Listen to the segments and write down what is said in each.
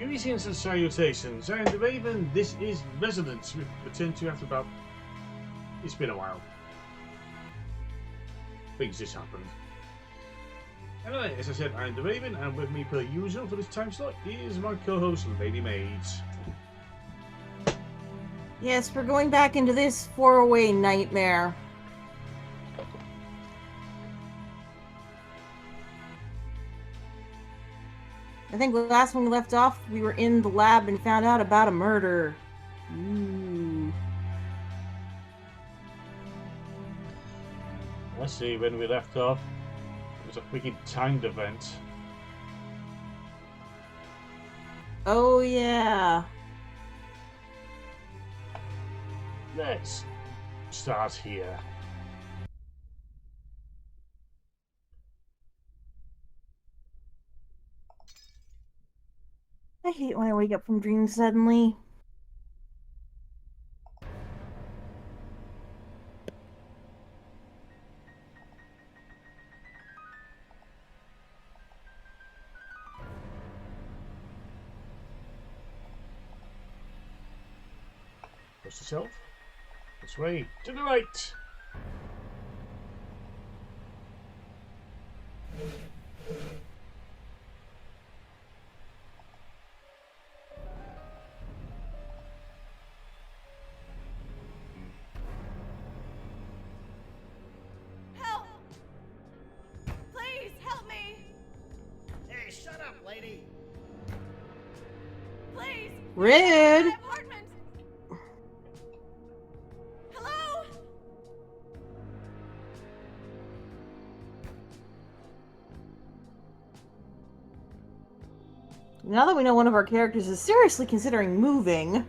Greetings and salutations. I am the Raven. This is Residence. We've returned to you after about... It's been a while. Things just happened. Anyway, as I said, I am the Raven, and with me per usual for this time slot is my co-host, LadyMage. Yes, we're going back into this four-way nightmare. I think the last one we left off, we were in the lab and found out about a murder. Ooh. Let's see, when we left off, it was a freaking timed event. Oh, yeah. Let's start here. I hate when I wake up from dreams suddenly. Trust yourself. This way. To the right. Help! Please help me! Hey, shut up, lady! Please! Rude! My apartment! Hello? Now that we know one of our characters is seriously considering moving...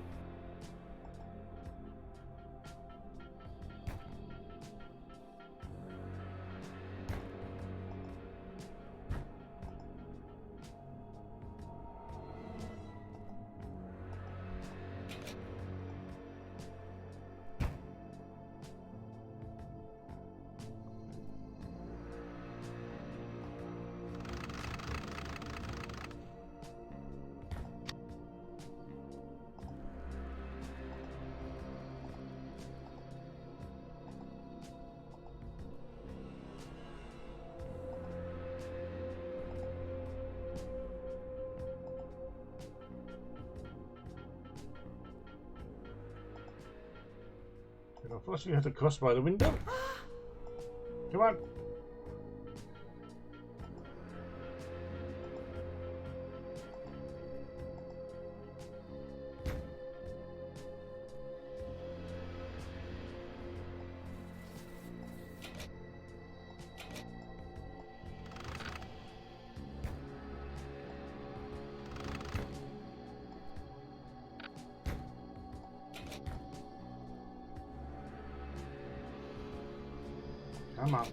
First we have to cross by the window. Come on. Come on.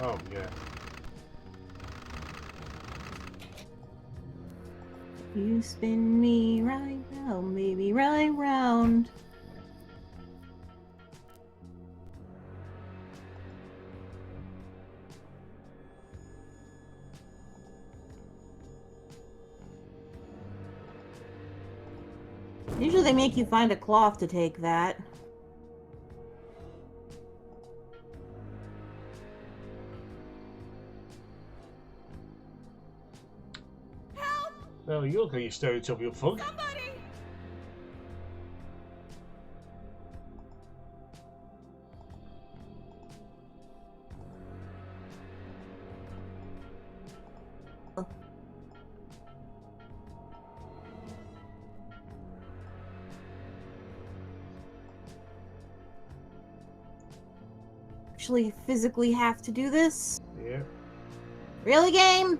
Oh, yeah. You spin me right round, baby, right round. Usually they make you find a cloth to take that. Help! Well, you look at your stereotypical fug. Somebody! Actually physically have to do this? Yeah. Really, game?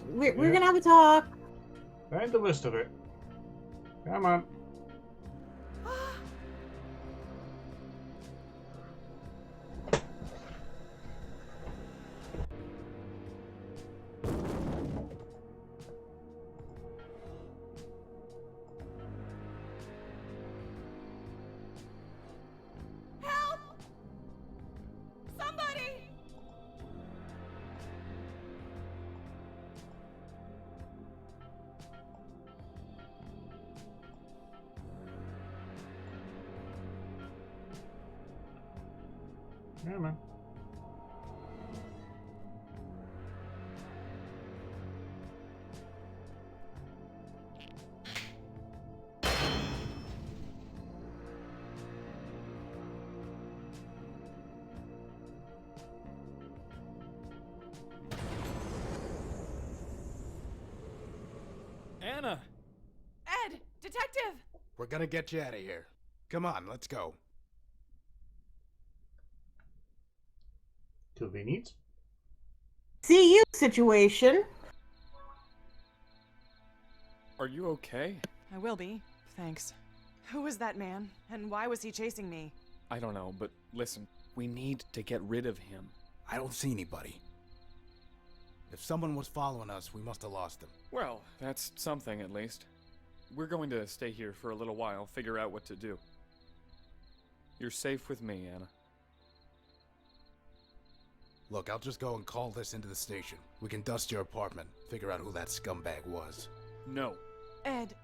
We're Yeah. gonna have a talk. And the rest of it. Come on. Help! Somebody! Yeah, man. Anna! Ed! Detective! We're gonna get you out of here. Come on, let's go. Convenient. See you situation. Are you okay? I will be, thanks. Who was that man, and why was he chasing me? I don't know, but listen, we need to get rid of him. I don't see anybody. If someone was following us, we must have lost him. Well, that's something at least. We're going to stay here for a little while, figure out what to do. You're safe with me, Anna. Look, I'll just go and call this into the station. We can dust your apartment, figure out who that scumbag was. No. Ed,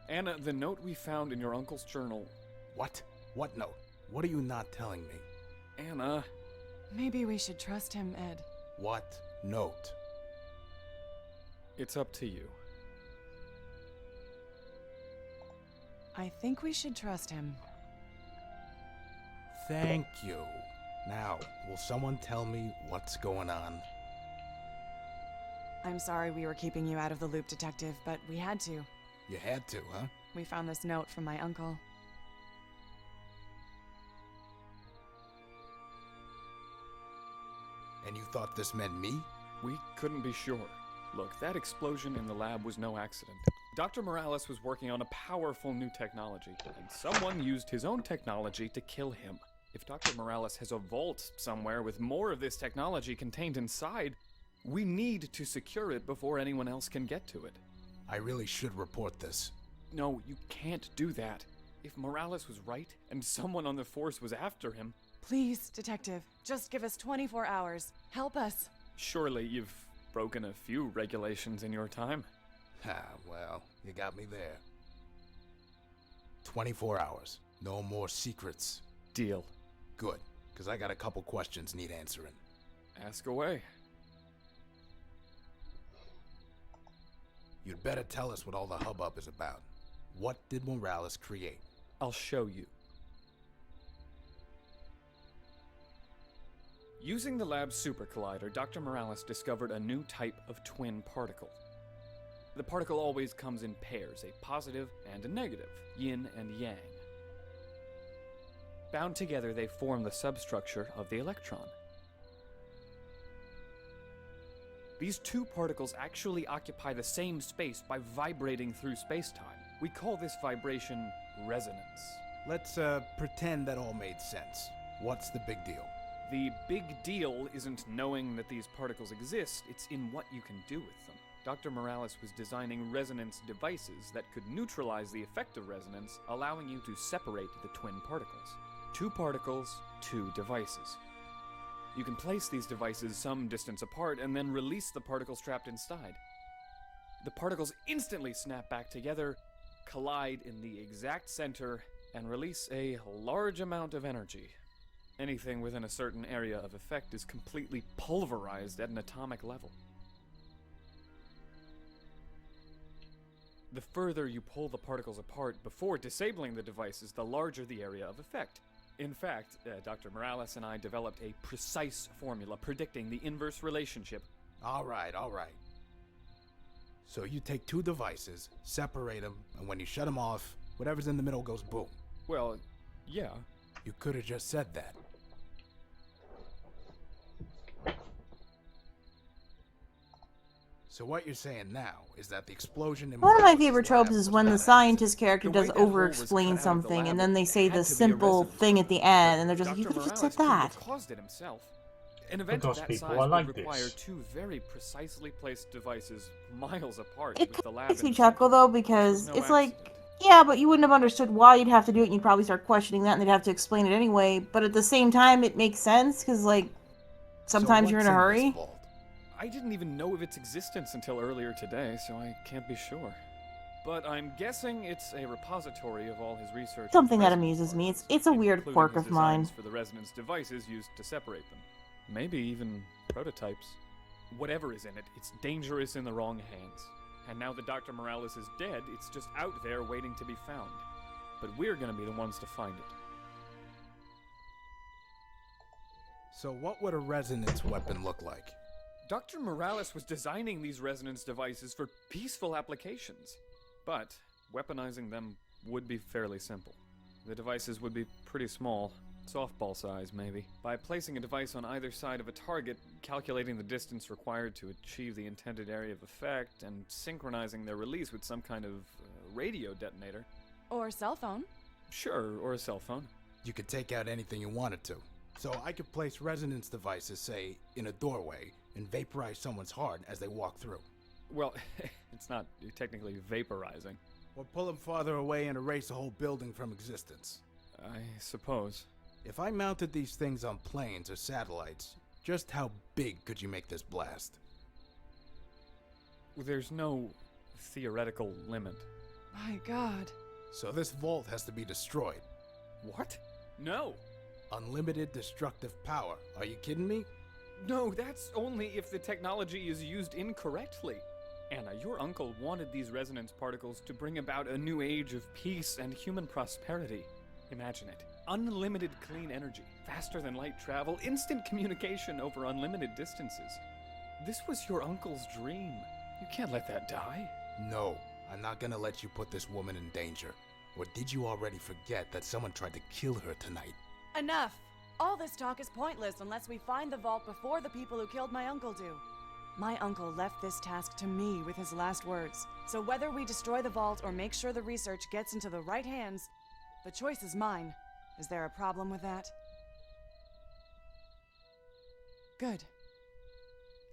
Anna, the note we found in your uncle's journal... What? What note? What are you not telling me? Anna... maybe we should trust him, Ed. What note? It's up to you. I think we should trust him. Thank you. Now, will someone tell me what's going on? I'm sorry we were keeping you out of the loop, Detective, but we had to. You had to, huh? We found this note from my uncle. And you thought this meant me? We couldn't be sure. Look, that explosion in the lab was no accident. Dr. Morales was working on a powerful new technology, and someone used his own technology to kill him. If Dr. Morales has a vault somewhere with more of this technology contained inside, we need to secure it before anyone else can get to it. I really should report this. No, you can't do that. If Morales was right, and someone on the force was after him... Please, Detective, just give us 24 hours. Help us. Surely you've broken a few regulations in your time. Well, you got me there. 24 hours. No more secrets. Deal. Good, because I got a couple questions need answering. Ask away. You'd better tell us what all the hubbub is about. What did Morales create? I'll show you. Using the lab's super collider, Dr. Morales discovered a new type of twin particle. The particle always comes in pairs, a positive and a negative, yin and yang. Bound together, they form the substructure of the electron. These two particles actually occupy the same space by vibrating through space-time. We call this vibration resonance. Let's, pretend that all made sense. What's the big deal? The big deal isn't knowing that these particles exist, it's in what you can do with them. Dr. Morales was designing resonance devices that could neutralize the effect of resonance, allowing you to separate the twin particles. Two particles, two devices. You can place these devices some distance apart and then release the particles trapped inside. The particles instantly snap back together, collide in the exact center, and release a large amount of energy. Anything within a certain area of effect is completely pulverized at an atomic level. The further you pull the particles apart before disabling the devices, the larger the area of effect. In fact, Dr. Morales and I developed a precise formula predicting the inverse relationship. All right. So you take two devices, separate them, and when you shut them off, whatever's in the middle goes boom. Well, yeah. You could have just said that. So what you're saying now is that the explosion in One of my Morales' favorite lab tropes is was when the badass. scientist character The way does that hole was over-explain cut out of the something, lab, and then they it say had the to be a simple resonance. thing at the end, and they're just like, you Dr. could have just Morales said that. couldn't have caused it himself. An event Because of that people size are like would require this. two very precisely placed devices miles apart It with the lab makes me in the chuckle, center. though, This because was no it's like, accident. yeah, but you wouldn't have understood why you'd have to do it, and you'd probably start questioning that, and they'd have to explain it anyway. But at the same time, it makes sense, because, like, sometimes So you're in a what's this hurry. vault? I didn't even know of its existence until earlier today, so I can't be sure. but I'm guessing it's a repository of all his research. Something that resonance amuses me. particles, It's a weird including quirk his of mine. designs for the resonance devices used to separate them. Maybe even prototypes. Whatever is in it, it's dangerous in the wrong hands. And now that Dr. Morales is dead, it's just out there waiting to be found. But we're gonna be the ones to find it. So what would a resonance weapon look like? Dr. Morales was designing these resonance devices for peaceful applications. But weaponizing them would be fairly simple. The devices would be pretty small, softball size maybe. By placing a device on either side of a target, calculating the distance required to achieve the intended area of effect, and synchronizing their release with some kind of radio detonator. Or cell phone. Sure, or a cell phone. You could take out anything you wanted to. So I could place resonance devices, say, in a doorway, and vaporize someone's heart as they walk through. Well, it's not technically vaporizing. Or pull them farther away and erase the whole building from existence. I suppose. If I mounted these things on planes or satellites, just how big could you make this blast? There's no theoretical limit. My God. So this vault has to be destroyed. What? No! Unlimited destructive power. Are you kidding me? No, that's only if the technology is used incorrectly. Anna, your uncle wanted these resonance particles to bring about a new age of peace and human prosperity. Imagine it. Unlimited clean energy, faster than light travel, instant communication over unlimited distances. This was your uncle's dream. You can't let that die. No, I'm not gonna let you put this woman in danger. Or did you already forget that someone tried to kill her tonight? Enough! All this talk is pointless unless we find the vault before the people who killed my uncle do. My uncle left this task to me with his last words. So whether we destroy the vault or make sure the research gets into the right hands, the choice is mine. Is there a problem with that? Good.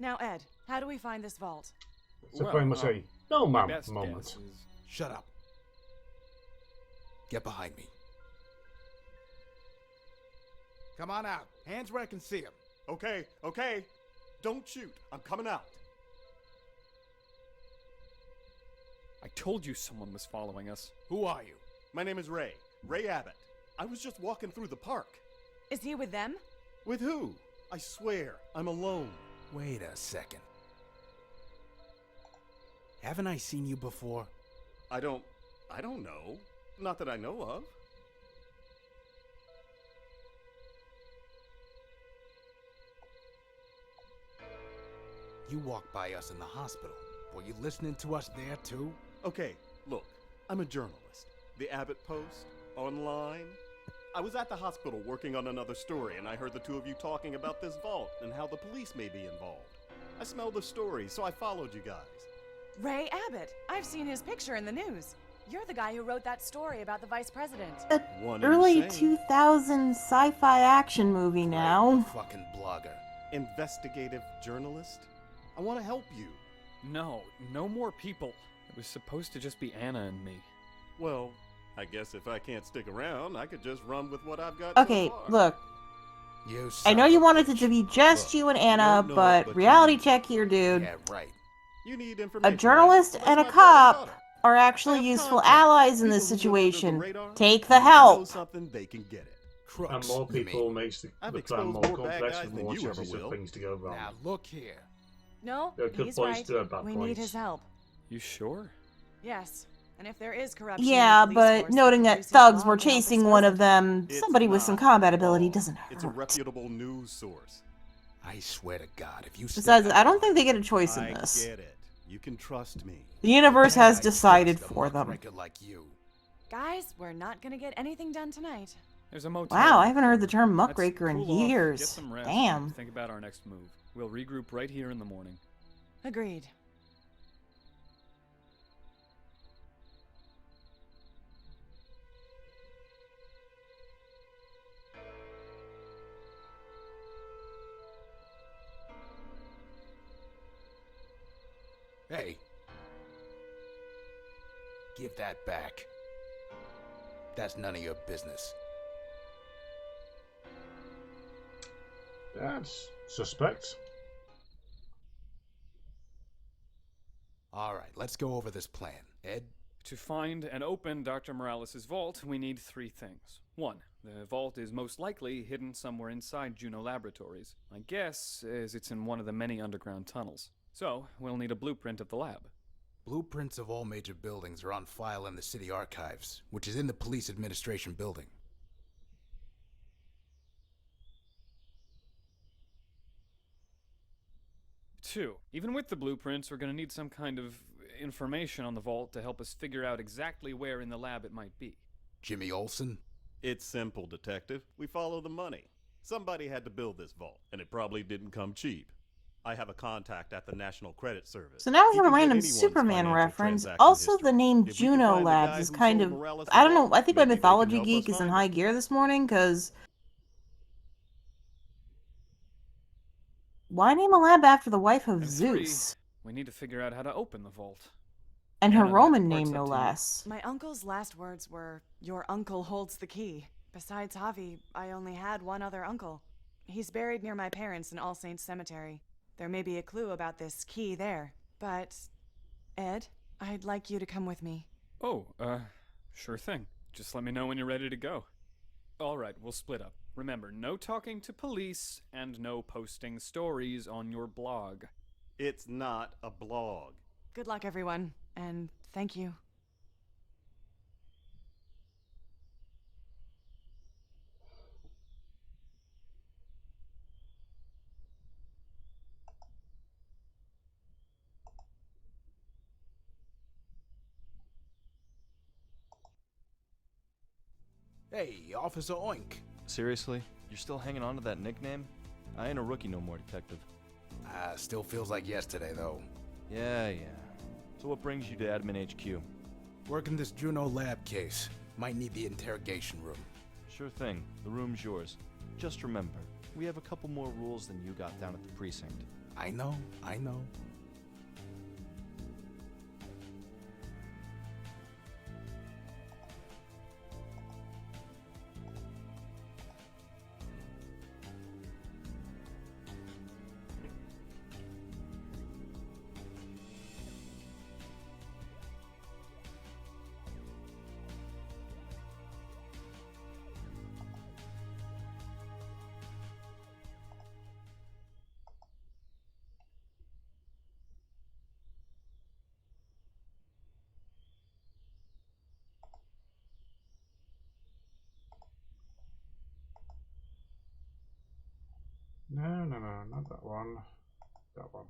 Now, Ed, how do we find this vault? So very much a no my ma'am best moment. guess is Shut up. Get behind me. Come on out. Hands where I can see them. Okay, okay. Don't shoot. I'm coming out. I told you someone was following us. Who are you? My name is Ray. Ray Abbott. I was just walking through the park. Is he with them? With who? I swear, I'm alone. Wait a second. Haven't I seen you before? I don't know. Not that I know of. You walked by us in the hospital. Were you listening to us there too? Okay, look. I'm a journalist. The Abbott Post, online. I was at the hospital working on another story, and I heard the two of you talking about this vault and how the police may be involved. I smelled the story, so I followed you guys. Ray Abbott. I've seen his picture in the news. You're the guy who wrote that story about the vice president. One Early insane 2000s sci-fi action movie now. Fucking blogger. investigative journalist. I want to help you. No more people. It was supposed to just be Anna and me. Well, I guess if I can't stick around, I could just run with what I've got Okay, so far. look. You I know son you of a wanted it bitch. to be just Look, you and Anna, don't know, but but reality you- check here, dude. Yeah, right. You need A information. journalist right? and a That's my bread cop butter. are I actually have useful contacts. allies in People this who live under the situation. radar. Take the If you know help. something, they can get it. Crooks, And more you people mean. makes the I've plan exposed more more bad complex guys and than more you ever chances of will. things to go wrong. Now look here. No, There are good he's points right. to bad We points. need his help. You sure? Yes. And if there is corruption, Yeah, in the police but force, noting we can that use his thugs law were to help chasing one expose of it. them, It's somebody with some not combat at ability all. doesn't It's a hurt. reputable news source. I swear to God, if you step Besides, out I of don't think line, they get a choice in I this. get it. You can trust me. The universe and has I decided trust a for them. muckraker like you. Guys, we're not gonna get anything done tonight. There's a motel. Wow, I right haven't heard the there. term Let's muckraker in cool off, years. Get some rest, Damn. and think about our next move. We'll regroup right here in the morning. Agreed. Hey. Give that back. That's none of your business. That's suspect. All right, let's go over this plan. Ed, To find and open Dr. Morales' vault, we need 3 things. 1. The vault is most likely hidden somewhere inside Juno Laboratories. My guess is it's in one of the many underground tunnels. So, we'll need a blueprint of the lab. Blueprints of all major buildings are on file in the city archives, which is in the police administration building. Two, even with the blueprints, we're going to need some kind of information on the vault to help us figure out exactly where in the lab it might be. Jimmy Olsen? It's simple, Detective. We follow the money. Somebody had to build this vault, and it probably didn't come cheap. I have a contact at the National Credit Service. So now we He have a can get random anyone's Superman financial reference. transaction Also, history. the name If we can Juno find the Labs guy is who kind sold of... Morales I don't the know, vault, I think my maybe they can mythology help geek us is in find high it. gear this morning, because... Why name a lab after the wife of And Zeus? 3, we need to figure out how to open the vault. And her Anna, that Roman part's name, no up to you. less. My uncle's last words were, "Your uncle holds the key." Besides Javi, I only had one other uncle. He's buried near my parents in All Saints Cemetery. There may be a clue about this key there. But, Ed, I'd like you to come with me. Oh, sure thing. Just let me know when you're ready to go. Alright, we'll split up. Remember, no talking to police and no posting stories on your blog. It's not a blog. Good luck, everyone, and thank you. Hey, Officer Oink. Seriously? You're still hanging on to that nickname? I ain't a rookie no more, Detective. Still feels like yesterday, though. Yeah. So what brings you to Admin HQ? Working this Juno lab case. Might need the interrogation room. Sure thing. The room's yours. Just remember, we have a couple more rules than you got down at the precinct. I know. No, not that one. That one.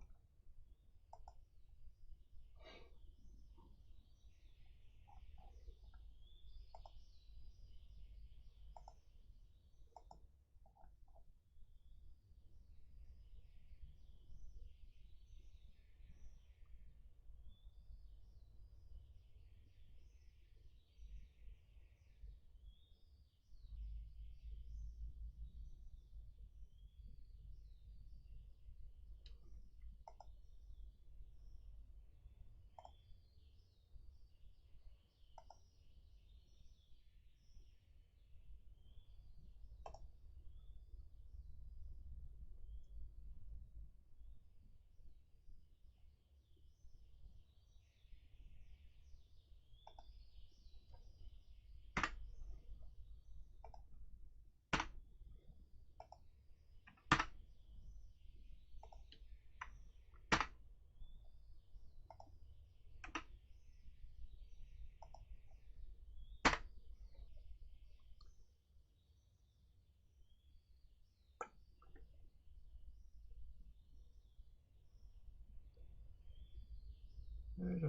So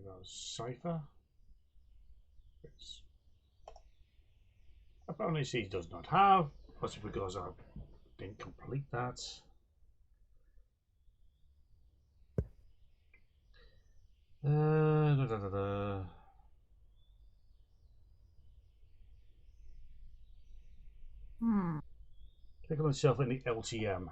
that was Cypher. Which apparently she does not have, possibly because I didn't complete that. Da, da, da, da. Click on myself in the LTM.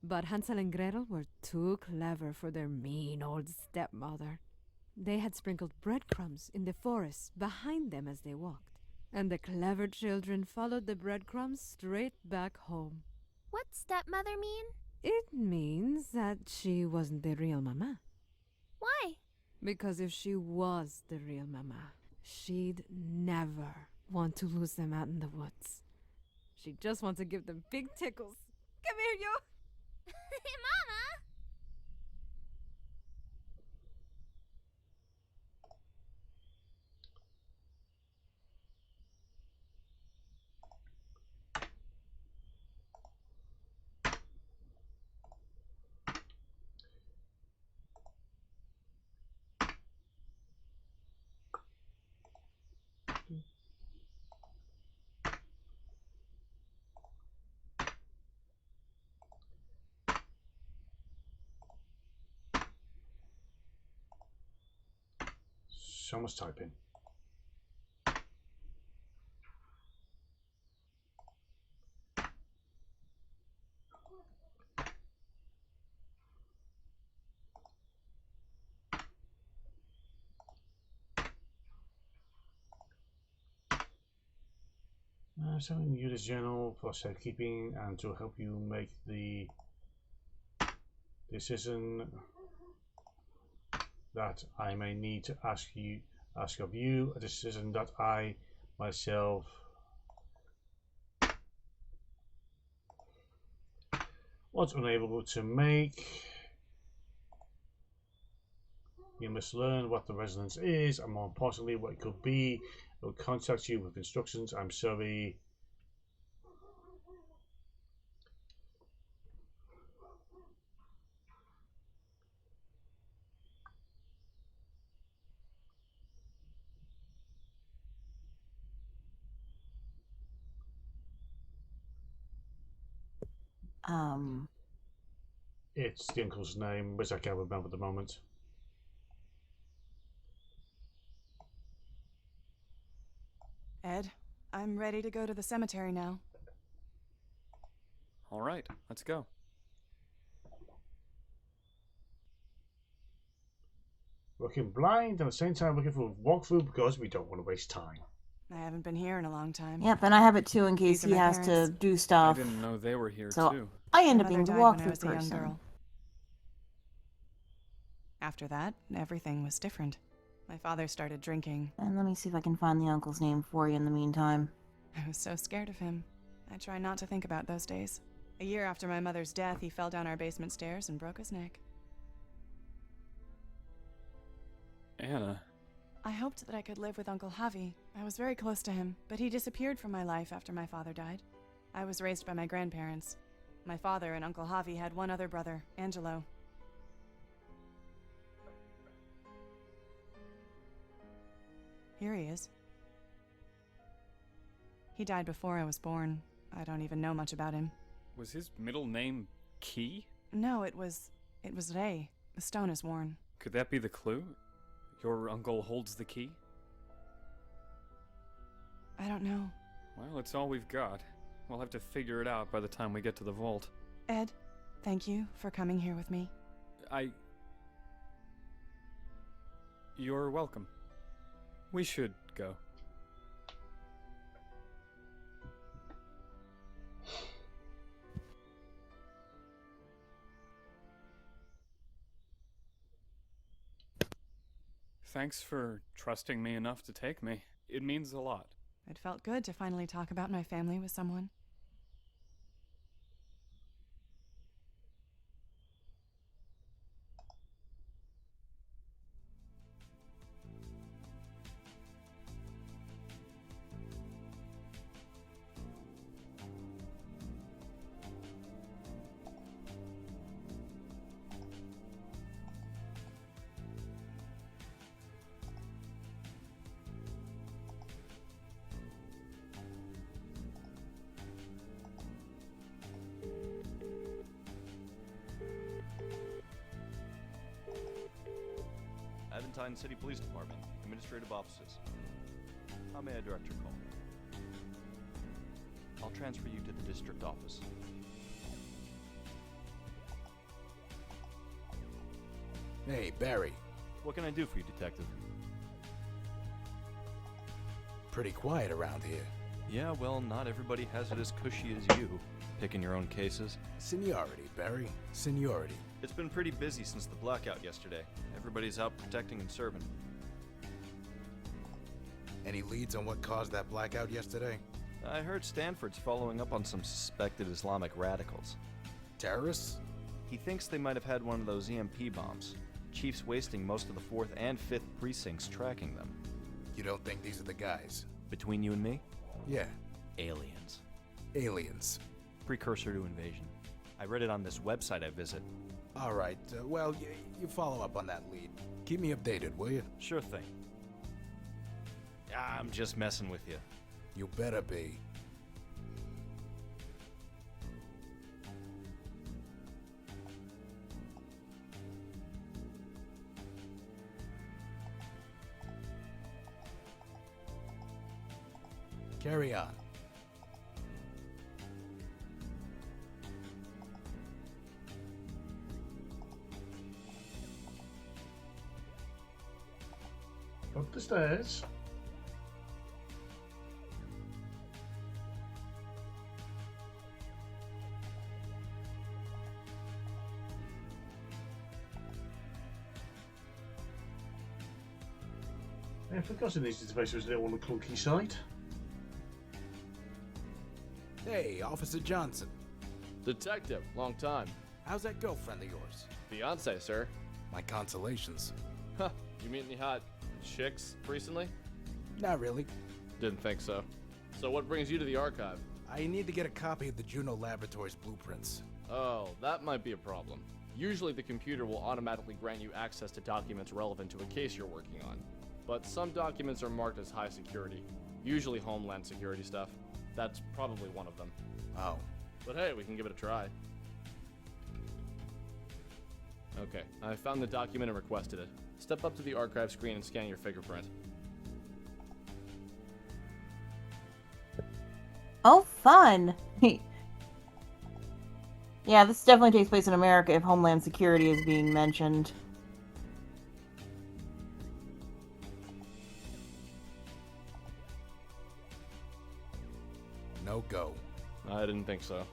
But Hansel and Gretel were too clever for their mean old stepmother. They had sprinkled breadcrumbs in the forest behind them as they walked, and the clever children followed the breadcrumbs straight back home. What's stepmother mean? It means that she wasn't the real mama. Why? Because if she was the real mama, she'd never want to lose them out in the woods. She'd just want to give them big tickles. Come here, you! Mama! So much typing. Selling you this journal for safekeeping and to help you make the decision that I may need to ask of you, a decision that I myself was unable to make. You must learn what the resonance is, and more importantly, what it could be. I will contact you with instructions. I'm sorry. It's the uncle's name, which I can't remember at the moment. Ed, I'm ready to go to the cemetery now. All right, let's go. Working blind and at the same time looking for a walkthrough because we don't want to waste time. I haven't been here in a long time. Yep, and I have it too in case These are he my has to parents. do I stuff. didn't know they were here So too. I end My up being the mother died when I walkthrough was a young person. girl. After that, everything was different. My father started drinking. And let me see if I can find the uncle's name for you in the meantime. I was so scared of him. I try not to think about those days. A year after my mother's death, he fell down our basement stairs and broke his neck. Anna. I hoped that I could live with Uncle Javi. I was very close to him, but he disappeared from my life after my father died. I was raised by my grandparents. My father and Uncle Javi had one other brother, Angelo. Here he is. He died before I was born. I don't even know much about him. Was his middle name Key? No, it was Rey. The stone is worn. Could that be the clue? Your uncle holds the key? I don't know. Well, it's all we've got. We'll have to figure it out by the time we get to the vault. Ed, thank you for coming here with me. You're welcome. We should go. Thanks for trusting me enough to take me. It means a lot. It felt good to finally talk about my family with someone. Aventine City Police Department, administrative offices. How may I direct your call? I'll transfer you to the district office. Hey, Barry. What can I do for you, Detective? Pretty quiet around here. Yeah, well, not everybody has it as cushy as you. Picking your own cases. Seniority, Barry. Seniority. It's been pretty busy since the blackout yesterday. Everybody's out protecting and serving. Any leads on what caused that blackout yesterday? I heard Stanford's following up on some suspected Islamic radicals. Terrorists? He thinks they might have had one of those EMP bombs. Chief's wasting most of the 4th and 5th precincts tracking them. You don't think these are the guys? Between you and me? Yeah. Aliens. Aliens. Precursor to invasion. I read it on this website I visit. Alright, well, you follow up on that lead. Keep me updated, will you? Sure thing. I'm just messing with you. You better be. Carry on. Up the stairs. I forgot this device was a little on the clunky side. Hey, Officer Johnson. Detective, long time. How's that girlfriend of yours? Fiance, sir. My consolations. Huh, you meet any hot chicks recently? Not really. Didn't think so. So what brings you to the archive? I need to get a copy of the Juno Laboratories blueprints. Oh, that might be a problem. Usually the computer will automatically grant you access to documents relevant to a case you're working on. But some documents are marked as high security, usually Homeland Security stuff. That's probably one of them. Oh. But hey, we can give it a try. Okay, I found the document and requested it. Step up to the archive screen and scan your fingerprint. Oh, fun! Yeah, this definitely takes place in America if Homeland Security is being mentioned. No go. I didn't think so.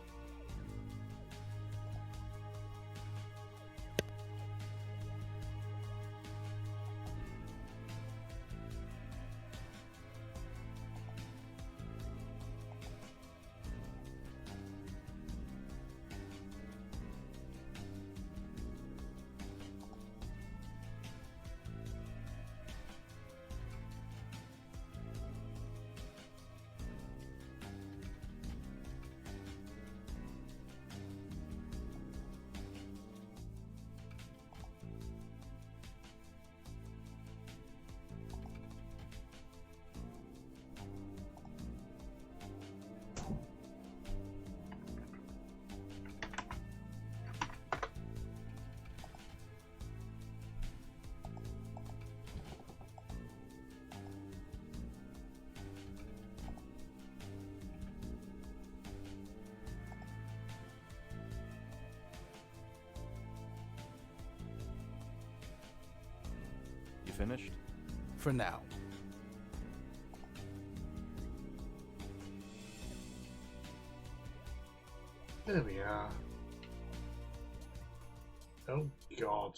Finished? For now. There we are. Oh, God.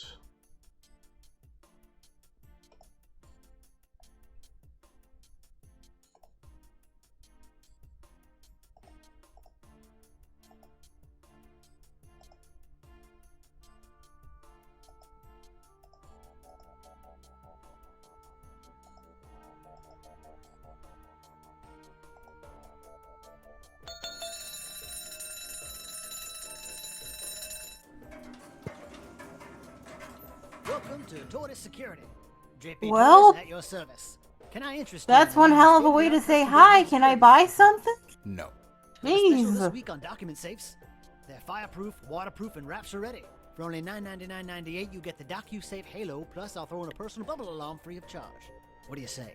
Welcome to Tortoise Security. JP Well, Tortoise at your service. Can I interest that's you one in hell of a way to say hi. Can I buy something? No. Special this Jeez. week on document safes. They're fireproof, waterproof, and wraps are ready. For only $9.99.98, you get the DocuSafe Halo, plus I'll throw in a personal bubble alarm free of charge. What do you say?